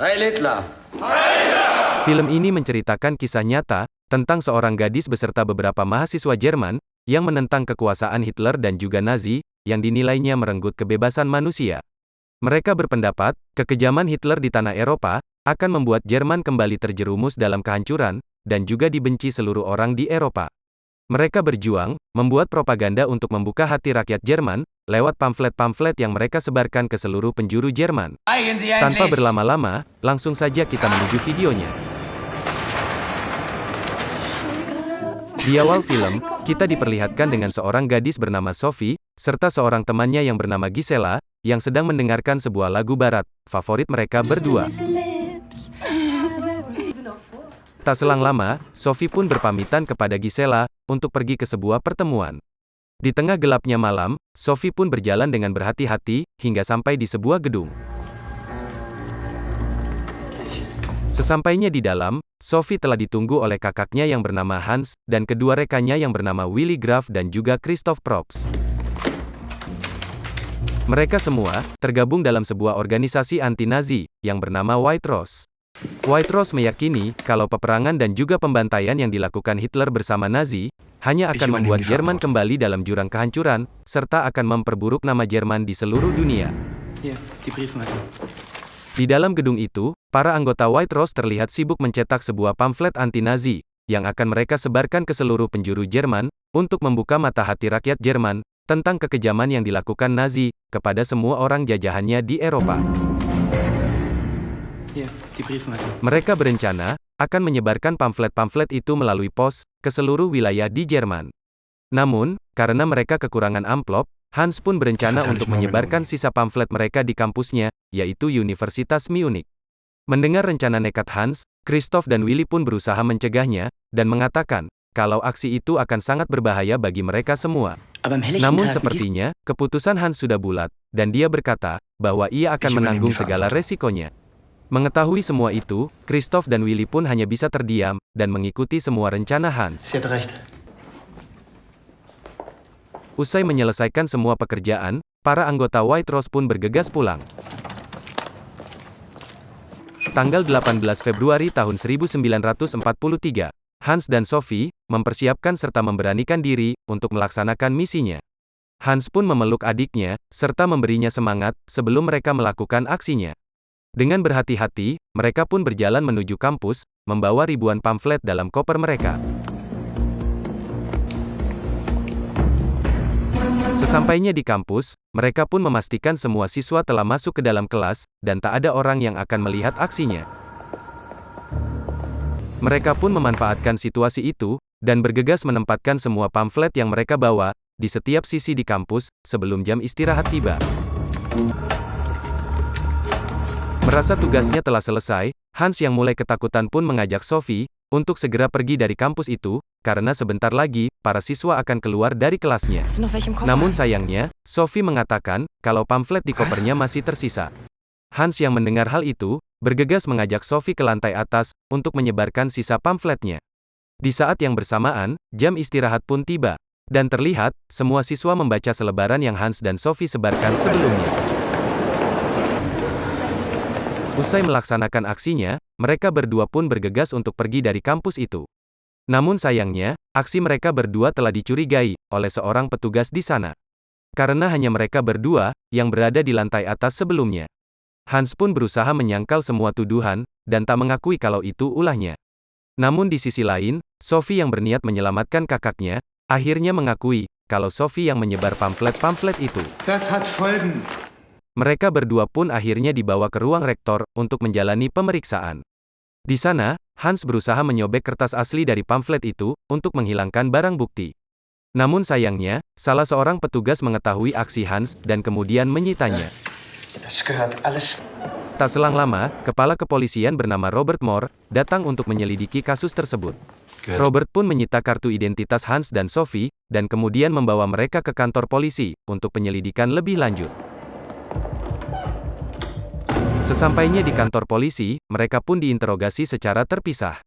Heil Hitler! Film ini menceritakan kisah nyata tentang seorang gadis beserta beberapa mahasiswa Jerman yang menentang kekuasaan Hitler dan juga Nazi yang dinilainya merenggut kebebasan manusia. Mereka berpendapat, kekejaman Hitler di tanah Eropa akan membuat Jerman kembali terjerumus dalam kehancuran dan juga dibenci seluruh orang di Eropa. Mereka berjuang membuat propaganda untuk membuka hati rakyat Jerman lewat pamflet-pamflet yang mereka sebarkan ke seluruh penjuru Jerman. Tanpa berlama-lama, langsung saja kita menuju videonya. Di awal film, kita diperlihatkan dengan seorang gadis bernama Sophie, serta seorang temannya yang bernama Gisela, yang sedang mendengarkan sebuah lagu barat, favorit mereka berdua. Tak selang lama, Sophie pun berpamitan kepada Gisela, untuk pergi ke sebuah pertemuan. Di tengah gelapnya malam, Sophie pun berjalan dengan berhati-hati, hingga sampai di sebuah gedung. Sesampainya di dalam, Sophie telah ditunggu oleh kakaknya yang bernama Hans, dan kedua rekannya yang bernama Willy Graf dan juga Christoph Probst. Mereka semua tergabung dalam sebuah organisasi anti-Nazi yang bernama White Rose. White Rose meyakini kalau peperangan dan juga pembantaian yang dilakukan Hitler bersama Nazi hanya akan membuat Jerman kembali dalam jurang kehancuran, serta akan memperburuk nama Jerman di seluruh dunia. Di dalam gedung itu, para anggota White Rose terlihat sibuk mencetak sebuah pamflet anti-Nazi yang akan mereka sebarkan ke seluruh penjuru Jerman untuk membuka mata hati rakyat Jerman tentang kekejaman yang dilakukan Nazi kepada semua orang jajahannya di Eropa. Mereka berencana akan menyebarkan pamflet-pamflet itu melalui pos ke seluruh wilayah di Jerman. Namun, karena mereka kekurangan amplop, Hans pun berencana untuk menyebarkan sisa pamflet mereka di kampusnya, yaitu Universitas Munich. Mendengar rencana nekat Hans, Christoph dan Willy pun berusaha mencegahnya, dan mengatakan kalau aksi itu akan sangat berbahaya bagi mereka semua. Namun sepertinya, keputusan Hans sudah bulat, dan dia berkata bahwa ia akan menanggung segala resikonya. Mengetahui semua itu, Christoph dan Willy pun hanya bisa terdiam, dan mengikuti semua rencana Hans. Usai menyelesaikan semua pekerjaan, para anggota White Rose pun bergegas pulang. Tanggal 18 Februari tahun 1943, Hans dan Sophie mempersiapkan serta memberanikan diri untuk melaksanakan misinya. Hans pun memeluk adiknya, serta memberinya semangat sebelum mereka melakukan aksinya. Dengan berhati-hati, mereka pun berjalan menuju kampus, membawa ribuan pamflet dalam koper mereka. Sesampainya di kampus, mereka pun memastikan semua siswa telah masuk ke dalam kelas, dan tak ada orang yang akan melihat aksinya. Mereka pun memanfaatkan situasi itu, dan bergegas menempatkan semua pamflet yang mereka bawa di setiap sisi di kampus, sebelum jam istirahat tiba. Merasa tugasnya telah selesai, Hans yang mulai ketakutan pun mengajak Sophie untuk segera pergi dari kampus itu, karena sebentar lagi, para siswa akan keluar dari kelasnya. Namun sayangnya, Sophie mengatakan kalau pamflet di kopernya masih tersisa. Hans yang mendengar hal itu, bergegas mengajak Sophie ke lantai atas untuk menyebarkan sisa pamfletnya. Di saat yang bersamaan, jam istirahat pun tiba, dan terlihat semua siswa membaca selebaran yang Hans dan Sophie sebarkan sebelumnya. Usai melaksanakan aksinya, mereka berdua pun bergegas untuk pergi dari kampus itu. Namun sayangnya, aksi mereka berdua telah dicurigai oleh seorang petugas di sana. Karena hanya mereka berdua yang berada di lantai atas sebelumnya. Hans pun berusaha menyangkal semua tuduhan, dan tak mengakui kalau itu ulahnya. Namun di sisi lain, Sophie yang berniat menyelamatkan kakaknya, akhirnya mengakui kalau Sophie yang menyebar pamflet-pamflet itu. Mereka berdua pun akhirnya dibawa ke ruang rektor untuk menjalani pemeriksaan. Di sana, Hans berusaha menyobek kertas asli dari pamflet itu untuk menghilangkan barang bukti. Namun sayangnya, salah seorang petugas mengetahui aksi Hans dan kemudian menyitanya. Tak selang lama, kepala kepolisian bernama Robert Moore datang untuk menyelidiki kasus tersebut. Robert pun menyita kartu identitas Hans dan Sophie, dan kemudian membawa mereka ke kantor polisi untuk penyelidikan lebih lanjut. Sesampainya di kantor polisi, mereka pun diinterogasi secara terpisah.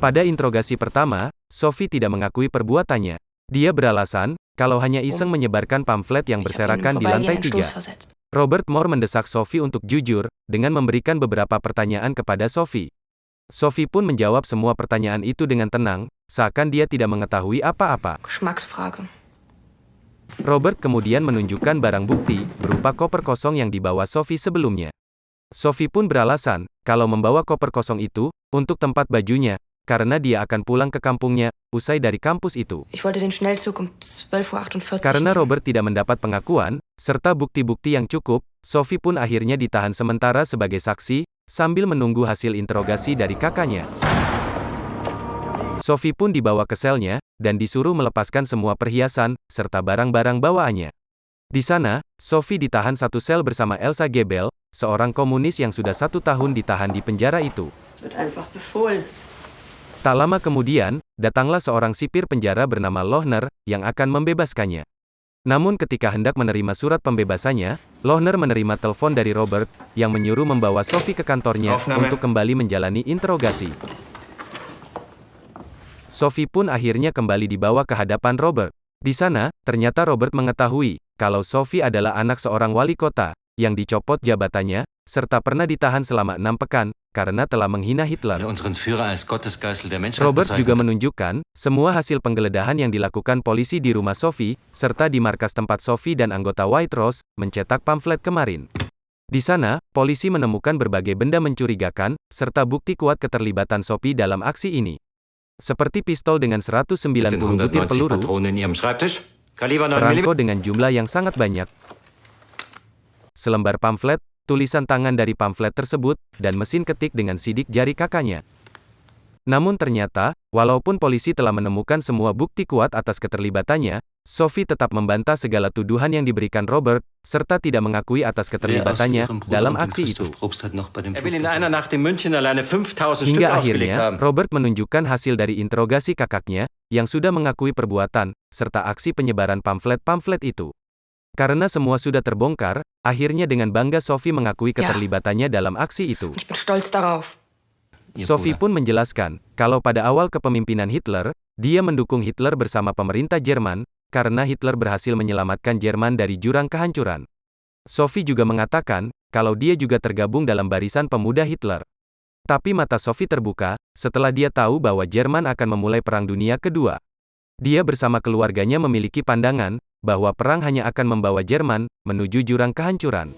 Pada interogasi pertama, Sophie tidak mengakui perbuatannya. Dia beralasan kalau hanya iseng menyebarkan pamflet yang berserakan di lantai 3. Robert Moore mendesak Sophie untuk jujur, dengan memberikan beberapa pertanyaan kepada Sophie. Sophie pun menjawab semua pertanyaan itu dengan tenang, seakan dia tidak mengetahui apa-apa. Geschmacksfrage. Robert kemudian menunjukkan barang bukti, berupa koper kosong yang dibawa Sophie sebelumnya. Sophie pun beralasan, kalau membawa koper kosong itu, untuk tempat bajunya, karena dia akan pulang ke kampungnya, usai dari kampus itu. Ich wollte den Schnellzug um 12:48 Uhr. Karena Robert tidak mendapat pengakuan, serta bukti-bukti yang cukup, Sophie pun akhirnya ditahan sementara sebagai saksi, sambil menunggu hasil interogasi dari kakaknya. Sophie pun dibawa ke selnya, dan disuruh melepaskan semua perhiasan, serta barang-barang bawaannya. Di sana, Sophie ditahan satu sel bersama Elsa Gebel, seorang komunis yang sudah 1 tahun ditahan di penjara itu. Tak lama kemudian, datanglah seorang sipir penjara bernama Lohner, yang akan membebaskannya. Namun ketika hendak menerima surat pembebasannya, Lohner menerima telepon dari Robert, yang menyuruh membawa Sophie ke kantornya, untuk kembali menjalani interogasi. Sophie pun akhirnya kembali dibawa ke hadapan Robert. Di sana, ternyata Robert mengetahui, kalau Sophie adalah anak seorang wali kota, yang dicopot jabatannya, serta pernah ditahan selama 6 pekan, karena telah menghina Hitler. Robert juga menunjukkan, semua hasil penggeledahan yang dilakukan polisi di rumah Sophie, serta di markas tempat Sophie dan anggota White Rose, mencetak pamflet kemarin. Di sana, polisi menemukan berbagai benda mencurigakan, serta bukti kuat keterlibatan Sophie dalam aksi ini. Seperti pistol dengan 190 butir peluru, perangko dengan jumlah yang sangat banyak, selembar pamflet, tulisan tangan dari pamflet tersebut, dan mesin ketik dengan sidik jari kakaknya. Namun ternyata, walaupun polisi telah menemukan semua bukti kuat atas keterlibatannya, Sophie tetap membantah segala tuduhan yang diberikan Robert, serta tidak mengakui atas keterlibatannya dalam aksi itu. Hingga akhirnya, Robert menunjukkan hasil dari interogasi kakaknya, yang sudah mengakui perbuatan, serta aksi penyebaran pamflet-pamflet itu. Karena semua sudah terbongkar, akhirnya dengan bangga Sophie mengakui keterlibatannya dalam aksi itu. Ich bin stolz darauf. Sophie pun menjelaskan, kalau pada awal kepemimpinan Hitler, dia mendukung Hitler bersama pemerintah Jerman, karena Hitler berhasil menyelamatkan Jerman dari jurang kehancuran. Sophie juga mengatakan, kalau dia juga tergabung dalam barisan pemuda Hitler. Tapi mata Sophie terbuka, setelah dia tahu bahwa Jerman akan memulai Perang Dunia Kedua. Dia bersama keluarganya memiliki pandangan, bahwa perang hanya akan membawa Jerman menuju jurang kehancuran.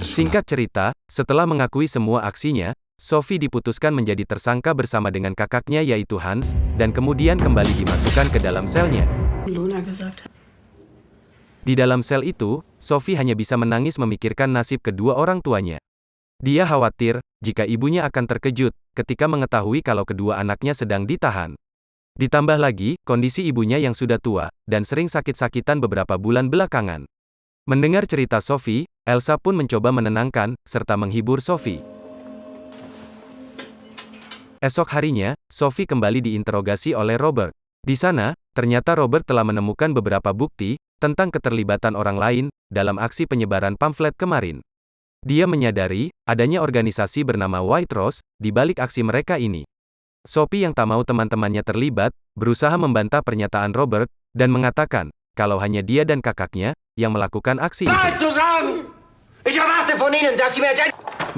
Singkat cerita, setelah mengakui semua aksinya, Sophie diputuskan menjadi tersangka bersama dengan kakaknya yaitu Hans, dan kemudian kembali dimasukkan ke dalam selnya. Di dalam sel itu, Sophie hanya bisa menangis memikirkan nasib kedua orang tuanya. Dia khawatir, jika ibunya akan terkejut, ketika mengetahui kalau kedua anaknya sedang ditahan. Ditambah lagi, kondisi ibunya yang sudah tua, dan sering sakit-sakitan beberapa bulan belakangan. Mendengar cerita Sophie, Elsa pun mencoba menenangkan, serta menghibur Sophie. Esok harinya, Sophie kembali diinterogasi oleh Robert. Di sana, ternyata Robert telah menemukan beberapa bukti, tentang keterlibatan orang lain, dalam aksi penyebaran pamflet kemarin. Dia menyadari, adanya organisasi bernama White Rose, di balik aksi mereka ini. Sophie yang tak mau teman-temannya terlibat, berusaha membantah pernyataan Robert, dan mengatakan, kalau hanya dia dan kakaknya, yang melakukan aksi itu.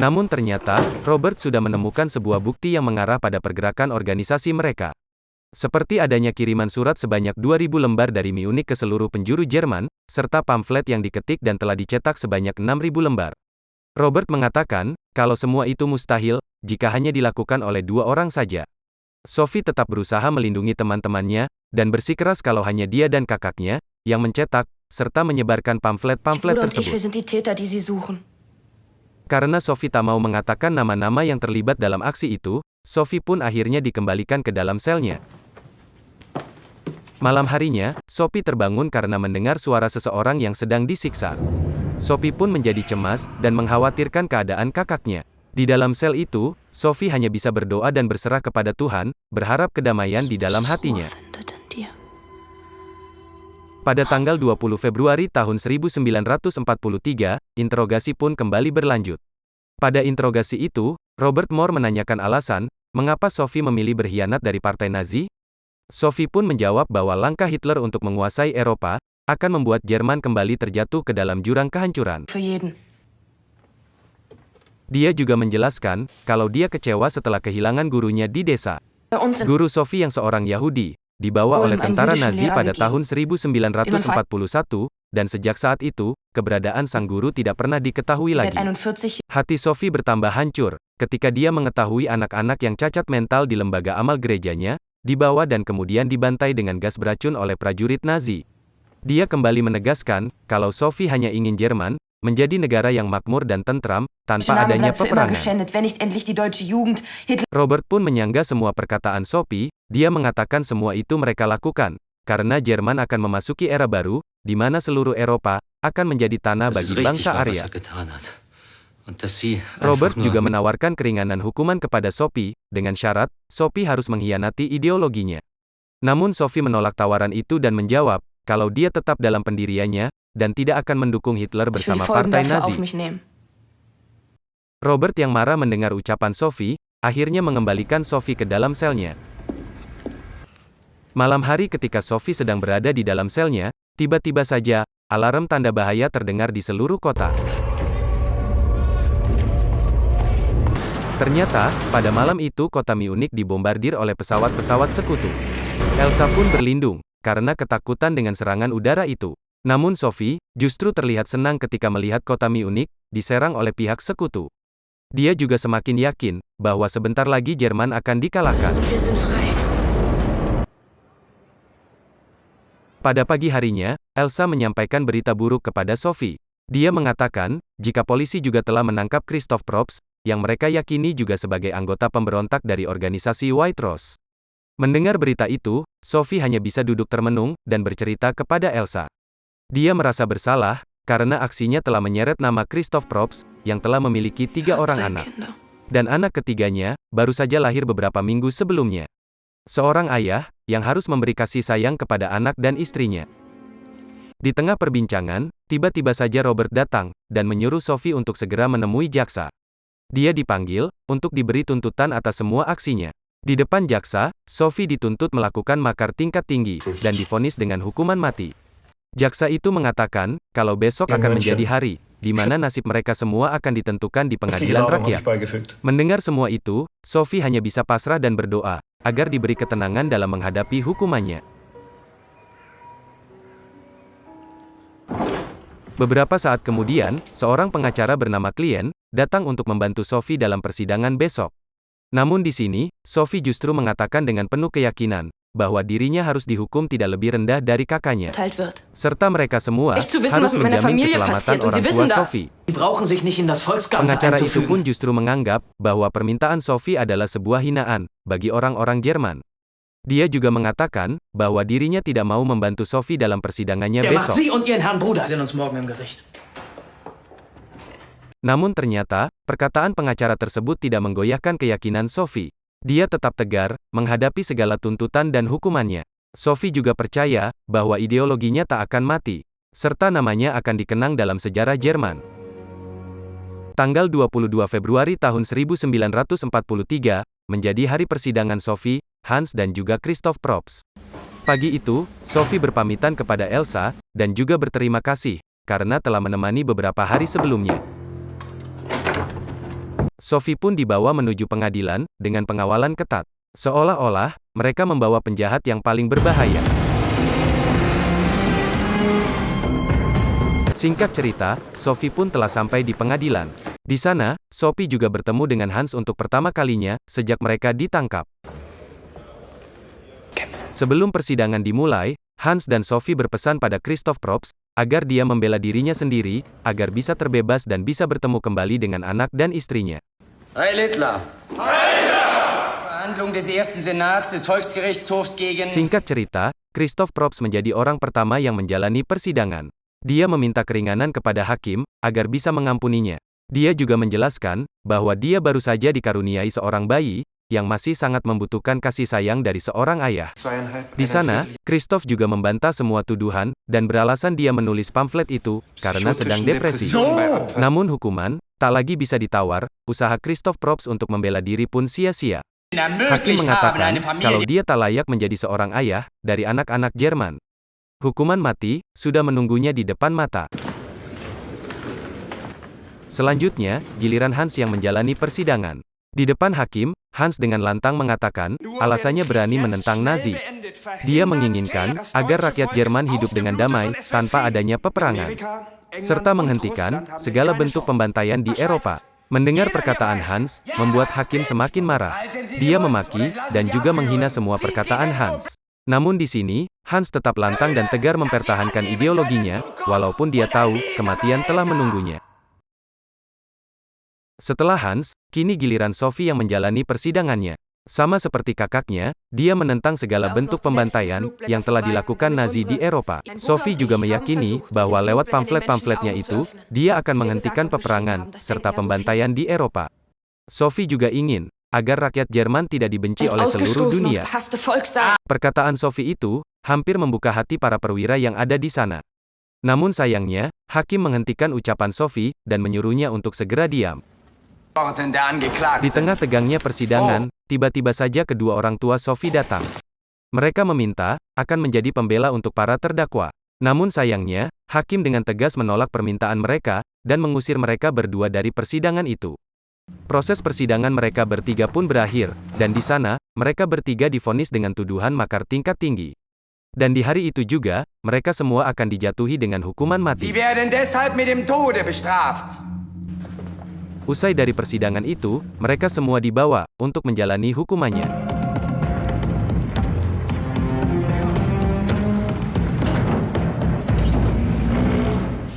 Namun ternyata, Robert sudah menemukan sebuah bukti yang mengarah pada pergerakan organisasi mereka. Seperti adanya kiriman surat sebanyak 2.000 lembar dari Munich ke seluruh penjuru Jerman, serta pamflet yang diketik dan telah dicetak sebanyak 6.000 lembar. Robert mengatakan, kalau semua itu mustahil, jika hanya dilakukan oleh 2 orang saja. Sophie tetap berusaha melindungi teman-temannya, dan bersikeras kalau hanya dia dan kakaknya, yang mencetak, serta menyebarkan pamflet-pamflet tersebut. Karena Sophie tak mau mengatakan nama-nama yang terlibat dalam aksi itu, Sophie pun akhirnya dikembalikan ke dalam selnya. Malam harinya, Sophie terbangun karena mendengar suara seseorang yang sedang disiksa. Sophie pun menjadi cemas, dan mengkhawatirkan keadaan kakaknya. Di dalam sel itu, Sophie hanya bisa berdoa dan berserah kepada Tuhan, berharap kedamaian di dalam hatinya. Pada tanggal 20 Februari tahun 1943, interogasi pun kembali berlanjut. Pada interogasi itu, Robert Moore menanyakan alasan, mengapa Sophie memilih berkhianat dari Partai Nazi? Sophie pun menjawab bahwa langkah Hitler untuk menguasai Eropa akan membuat Jerman kembali terjatuh ke dalam jurang kehancuran. Für jeden. Dia juga menjelaskan kalau dia kecewa setelah kehilangan gurunya di desa. Bei uns in Guru Sophie yang seorang Yahudi dibawa oleh tentara Nazi pada tahun 1941, dan sejak saat itu, keberadaan sang guru tidak pernah diketahui seit lagi. 41 Hati Sophie bertambah hancur ketika dia mengetahui anak-anak yang cacat mental di lembaga amal gerejanya dibawa dan kemudian dibantai dengan gas beracun oleh prajurit Nazi. Dia kembali menegaskan kalau Sophie hanya ingin Jerman menjadi negara yang makmur dan tentram tanpa Name adanya bleibt für immer peperangan. geschändet, wenn nicht endlich die deutsche Jugend Hitler Robert pun menyangga semua perkataan Sophie. Dia mengatakan semua itu mereka lakukan karena Jerman akan memasuki era baru di mana seluruh Eropa akan menjadi tanah bagi bangsa Arya. Robert juga menawarkan keringanan hukuman kepada Sophie dengan syarat Sophie harus mengkhianati ideologinya. Namun Sophie menolak tawaran itu dan menjawab kalau dia tetap dalam pendiriannya dan tidak akan mendukung Hitler Ich will die bersama Folgen partai dafür auf Nazi. mich nehmen. Robert yang marah mendengar ucapan Sophie, akhirnya mengembalikan Sophie ke dalam selnya. Malam hari ketika Sophie sedang berada di dalam selnya, tiba-tiba saja, alarm tanda bahaya terdengar di seluruh kota. Ternyata, pada malam itu kota Munich dibombardir oleh pesawat-pesawat sekutu. Elsa pun berlindung, karena ketakutan dengan serangan udara itu. Namun Sophie, justru terlihat senang ketika melihat kota Munich diserang oleh pihak sekutu. Dia juga semakin yakin bahwa sebentar lagi Jerman akan dikalahkan. Wir sind frei. Pada pagi harinya, Elsa menyampaikan berita buruk kepada Sophie. Dia mengatakan, jika polisi juga telah menangkap Christoph Probst, yang mereka yakini juga sebagai anggota pemberontak dari organisasi White Rose. Mendengar berita itu, Sophie hanya bisa duduk termenung dan bercerita kepada Elsa. Dia merasa bersalah karena aksinya telah menyeret nama Christoph Probst, yang telah memiliki 3 orang Drei anak. Kinder. Dan anak ketiganya, baru saja lahir beberapa minggu sebelumnya. Seorang ayah, yang harus memberi kasih sayang kepada anak dan istrinya. Di tengah perbincangan, tiba-tiba saja Robert datang, dan menyuruh Sophie untuk segera menemui jaksa. Dia dipanggil, untuk diberi tuntutan atas semua aksinya. Di depan jaksa, Sophie dituntut melakukan makar tingkat tinggi, dan divonis dengan hukuman mati. Jaksa itu mengatakan, kalau besok akan menjadi hari, di mana nasib mereka semua akan ditentukan di pengadilan rakyat. Mendengar semua itu, Sophie hanya bisa pasrah dan berdoa, agar diberi ketenangan dalam menghadapi hukumannya. Beberapa saat kemudian, seorang pengacara bernama Klien, datang untuk membantu Sophie dalam persidangan besok. Namun di sini, Sophie justru mengatakan dengan penuh keyakinan, bahwa dirinya harus dihukum tidak lebih rendah dari kakaknya. Verteilt wird. Serta mereka semua, Echt zu wissen, harus was mit meiner menjamin Familie keselamatan passiert, und orang Sie tua wissen das. Sophie. Sie brauchen sich nicht in das Volksganze Pengacara itu pun einzufügen. justru menganggap, bahwa permintaan Sophie adalah sebuah hinaan, bagi orang-orang Jerman. Dia juga mengatakan, bahwa dirinya tidak mau membantu Sophie dalam persidangannya Der macht besok. Sie und Ihren Herrn Bruder. Wir sehen uns morgen im Gericht. Namun ternyata, perkataan pengacara tersebut tidak menggoyahkan keyakinan Sophie. Dia tetap tegar, menghadapi segala tuntutan dan hukumannya. Sophie juga percaya, bahwa ideologinya tak akan mati, serta namanya akan dikenang dalam sejarah Jerman. Tanggal 22 Februari tahun 1943, menjadi hari persidangan Sophie, Hans dan juga Christoph Probst. Pagi itu, Sophie berpamitan kepada Elsa, dan juga berterima kasih, karena telah menemani beberapa hari sebelumnya. Sophie pun dibawa menuju pengadilan, dengan pengawalan ketat. Seolah-olah, mereka membawa penjahat yang paling berbahaya. Singkat cerita, Sophie pun telah sampai di pengadilan. Di sana, Sophie juga bertemu dengan Hans untuk pertama kalinya, sejak mereka ditangkap. Sebelum persidangan dimulai, Hans dan Sophie berpesan pada Christoph Probst, agar dia membela dirinya sendiri, agar bisa terbebas dan bisa bertemu kembali dengan anak dan istrinya. Heil Hitler! Heil Hitler! Verhandlung des ersten Senats des Volksgerichtshofs gegen... Singkat cerita, Christoph Probst menjadi orang pertama yang menjalani persidangan. Dia meminta keringanan kepada hakim, agar bisa mengampuninya. Dia juga menjelaskan, bahwa dia baru saja dikaruniai seorang bayi, yang masih sangat membutuhkan kasih sayang dari seorang ayah. Di sana, Christoph juga membantah semua tuduhan, dan beralasan dia menulis pamflet itu, karena sedang depresi. Namun hukuman, tak lagi bisa ditawar, usaha Christoph Probst untuk membela diri pun sia-sia. Hakim mengatakan kalau dia tak layak menjadi seorang ayah dari anak-anak Jerman. Hukuman mati sudah menunggunya di depan mata. Selanjutnya, giliran Hans yang menjalani persidangan. Di depan hakim, Hans dengan lantang mengatakan, alasannya berani menentang Nazi. Dia menginginkan agar rakyat Jerman hidup dengan damai, tanpa adanya peperangan. Serta menghentikan segala bentuk pembantaian di Eropa. Mendengar perkataan Hans, membuat hakim semakin marah. Dia memaki, dan juga menghina semua perkataan Hans. Namun di sini, Hans tetap lantang dan tegar mempertahankan ideologinya, walaupun dia tahu, kematian telah menunggunya. Setelah Hans, kini giliran Sophie yang menjalani persidangannya. Sama seperti kakaknya, dia menentang segala bentuk pembantaian yang telah dilakukan Nazi di Eropa. Sophie juga meyakini bahwa lewat pamflet-pamfletnya itu, dia akan menghentikan peperangan serta pembantaian di Eropa. Sophie juga ingin agar rakyat Jerman tidak dibenci oleh seluruh dunia. Perkataan Sophie itu hampir membuka hati para perwira yang ada di sana. Namun sayangnya, hakim menghentikan ucapan Sophie dan menyuruhnya untuk segera diam. Di tengah tegangnya persidangan, tiba-tiba saja kedua orang tua Sophie datang. Mereka meminta akan menjadi pembela untuk para terdakwa. Namun sayangnya, hakim dengan tegas menolak permintaan mereka dan mengusir mereka berdua dari persidangan itu. Proses persidangan mereka bertiga pun berakhir, dan di sana, mereka bertiga divonis dengan tuduhan makar tingkat tinggi. Dan di hari itu juga, mereka semua akan dijatuhi dengan hukuman mati. Usai dari persidangan itu, mereka semua dibawa untuk menjalani hukumannya.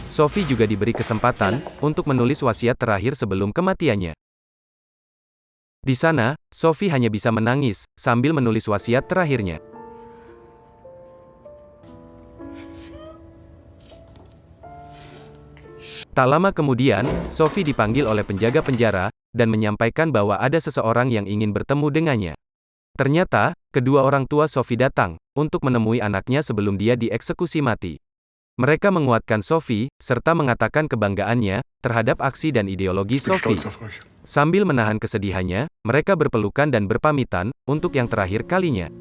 Sophie juga diberi kesempatan untuk menulis wasiat terakhir sebelum kematiannya. Di sana, Sophie hanya bisa menangis sambil menulis wasiat terakhirnya. Tak lama kemudian, Sophie dipanggil oleh penjaga penjara, dan menyampaikan bahwa ada seseorang yang ingin bertemu dengannya. Ternyata, kedua orang tua Sophie datang, untuk menemui anaknya sebelum dia dieksekusi mati. Mereka menguatkan Sophie, serta mengatakan kebanggaannya, terhadap aksi dan ideologi Sophie. Sambil menahan kesedihannya, mereka berpelukan dan berpamitan, untuk yang terakhir kalinya.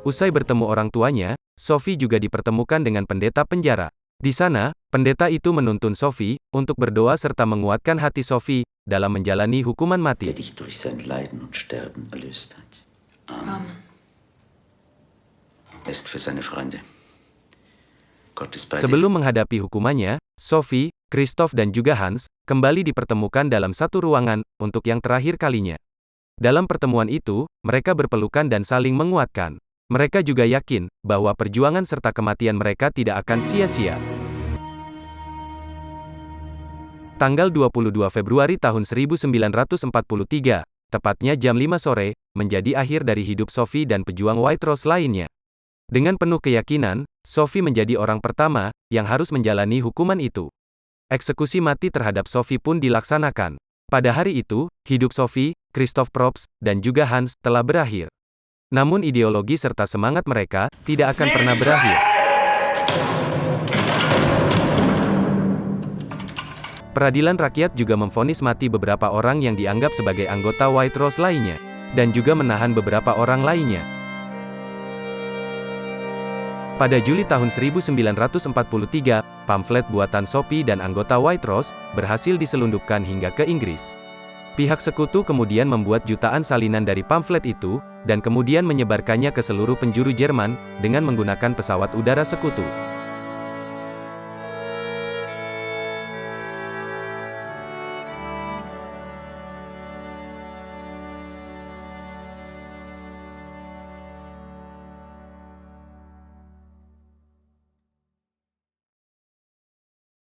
Usai bertemu orang tuanya, Sophie juga dipertemukan dengan pendeta penjara. Di sana, pendeta itu menuntun Sophie untuk berdoa serta menguatkan hati Sophie dalam menjalani hukuman mati. Sebelum menghadapi hukumannya, Sophie, Christoph dan juga Hans kembali dipertemukan dalam satu ruangan untuk yang terakhir kalinya. Dalam pertemuan itu, mereka berpelukan dan saling menguatkan. Mereka juga yakin bahwa perjuangan serta kematian mereka tidak akan sia-sia. Tanggal 22 Februari tahun 1943, tepatnya jam 5 sore, menjadi akhir dari hidup Sophie dan pejuang White Rose lainnya. Dengan penuh keyakinan, Sophie menjadi orang pertama yang harus menjalani hukuman itu. Eksekusi mati terhadap Sophie pun dilaksanakan. Pada hari itu, hidup Sophie, Christoph Probst, dan juga Hans telah berakhir. Namun ideologi serta semangat mereka tidak akan pernah berakhir. Peradilan rakyat juga memvonis mati beberapa orang yang dianggap sebagai anggota White Rose lainnya, dan juga menahan beberapa orang lainnya. Pada Juli tahun 1943, pamflet buatan Sophie dan anggota White Rose berhasil diselundupkan hingga ke Inggris. Pihak sekutu kemudian membuat jutaan salinan dari pamflet itu, dan kemudian menyebarkannya ke seluruh penjuru Jerman, dengan menggunakan pesawat udara sekutu.